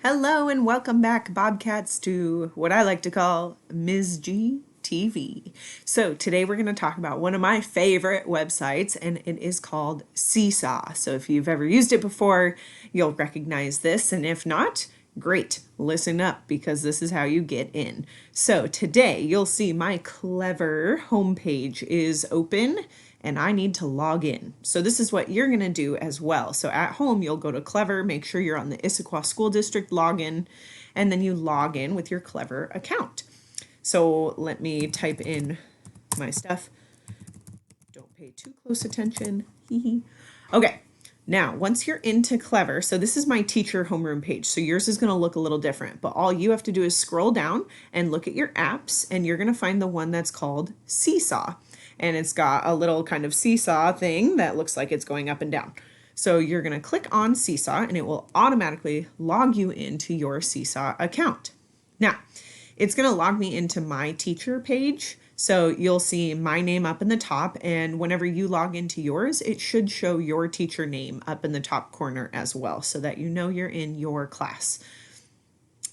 Hello and welcome back, Bobcats, to what I like to call Ms. G TV. So today we're going to talk about one of my favorite websites, and it is called Seesaw. So if you've ever used it before, you'll recognize this, and if not, great, listen up because this is how you get in. So today you'll see my clever homepage is open and I need to log in. So this is what you're going to do as well. So at home, you'll go to Clever, make sure you're on the Issaquah School District login, and then you log in with your Clever account. So let me type in my stuff. Don't pay too close attention. Okay. Now, once you're into Clever, so this is my teacher homeroom page. So yours is going to look a little different, but all you have to do is scroll down and look at your apps, and you're going to find the one that's called Seesaw. And it's got a little kind of seesaw thing that looks like it's going up and down. So you're going to click on Seesaw, and it will automatically log you into your Seesaw account. Now, it's going to log me into my teacher page. So you'll see my name up in the top, and whenever you log into yours, it should show your teacher name up in the top corner as well, so that you know you're in your class.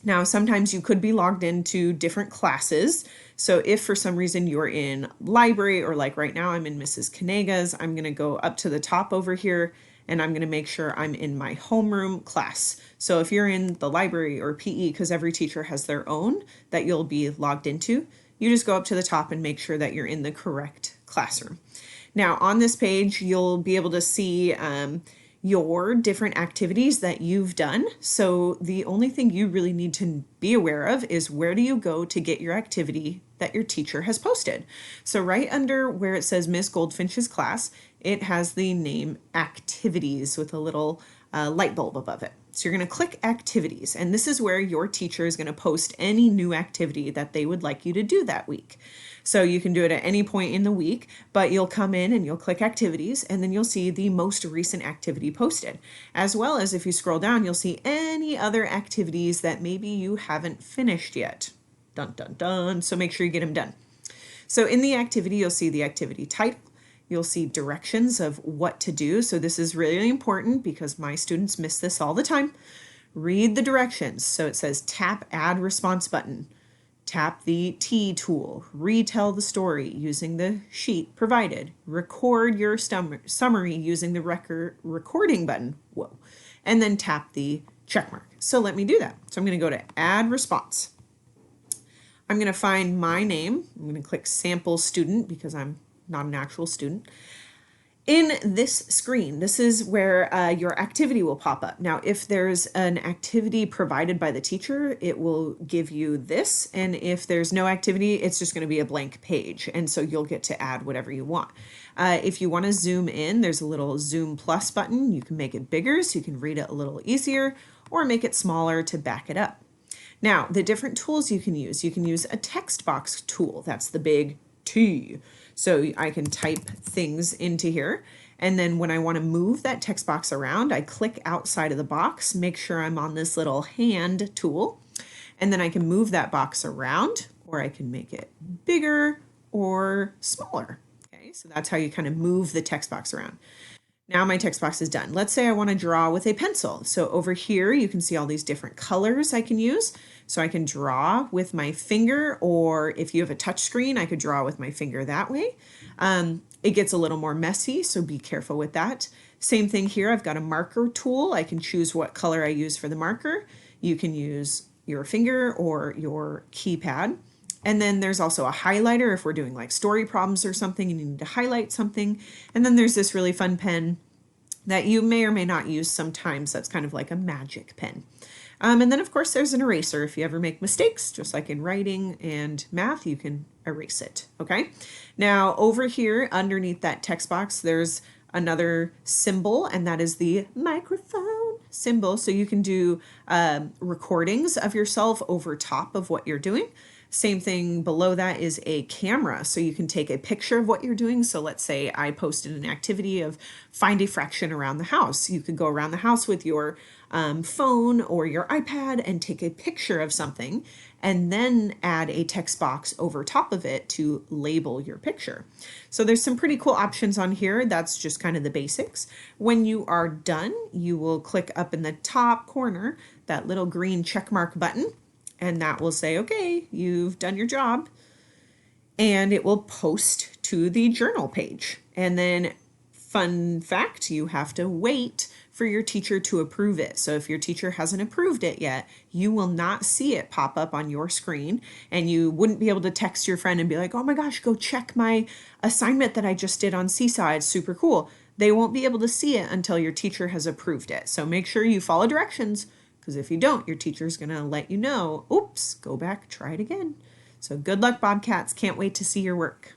Now, sometimes you could be logged into different classes. So if for some reason you're in library, or like right now I'm in Mrs. Kanega's, I'm going to go up to the top over here and I'm going to make sure I'm in my homeroom class. So if you're in the library or PE, because every teacher has their own that you'll be logged into, you just go up to the top and make sure that you're in the correct classroom. Now on this page, you'll be able to see your different activities that you've done. So the only thing you really need to be aware of is where do you go to get your activity that your teacher has posted. So right under where it says Miss Goldfinch's class, it has the name activities with a little light bulb above it. So you're going to click activities, and this is where your teacher is going to post any new activity that they would like you to do that week. So you can do it at any point in the week, but you'll come in and you'll click activities, and then you'll see the most recent activity posted. As well as if you scroll down, you'll see any other activities that maybe you haven't finished yet. Dun, dun, dun. So make sure you get them done. So in the activity, you'll see the activity title. You'll see directions of what to do. So this is really important because my students miss this all the time. Read the directions. So it says tap add response button. Tap the T tool. Retell the story using the sheet provided. Record your summary using the recording button. Whoa. And then tap the check mark. So let me do that. So I'm going to go to add response. I'm going to find my name. I'm going to click sample student because I'm not an actual student. In this screen, this is where your activity will pop up. Now, if there's an activity provided by the teacher, it will give you this. And if there's no activity, it's just going to be a blank page. And so you'll get to add whatever you want. If you want to zoom in, there's a little zoom plus button. You can make it bigger so you can read it a little easier, or make it smaller to back it up. Now, the different tools you can use a text box tool. That's the big T. So I can type things into here. And then when I want to move that text box around, I click outside of the box, make sure I'm on this little hand tool. And then I can move that box around, or I can make it bigger or smaller. Okay, so that's how you kind of move the text box around. Now my text box is done. Let's say I want to draw with a pencil. So over here, you can see all these different colors I can use. So I can draw with my finger, or if you have a touch screen, I could draw with my finger that way. It gets a little more messy, so be careful with that. Same thing here, I've got a marker tool. I can choose what color I use for the marker. You can use your finger or your keypad. And then there's also a highlighter if we're doing like story problems or something and you need to highlight something. And then there's this really fun pen that you may or may not use sometimes. That's kind of like a magic pen. And then of course there's an eraser. If you ever make mistakes, just like in writing and math, you can erase it. Okay. Now over here underneath that text box, there's another symbol, and that is the microphone symbol. So you can do recordings of yourself over top of what you're doing. Same thing below that is a camera. So you can take a picture of what you're doing. So let's say I posted an activity of find a fraction around the house. You could go around the house with your phone or your iPad and take a picture of something and then add a text box over top of it to label your picture. So there's some pretty cool options on here. That's just kind of the basics. When you are done, you will click up in the top corner that little green check mark button, and that will say, okay, you've done your job, and it will post to the journal page. And then, fun fact, you have to wait for your teacher to approve it. So if your teacher hasn't approved it yet, you will not see it pop up on your screen, and you wouldn't be able to text your friend and be like, oh my gosh, go check my assignment that I just did on Seesaw, it's super cool. They won't be able to see it until your teacher has approved it. So make sure you follow directions, because if you don't, your teacher's going to let you know, oops, go back, try it again. So good luck, Bobcats. Can't wait to see your work.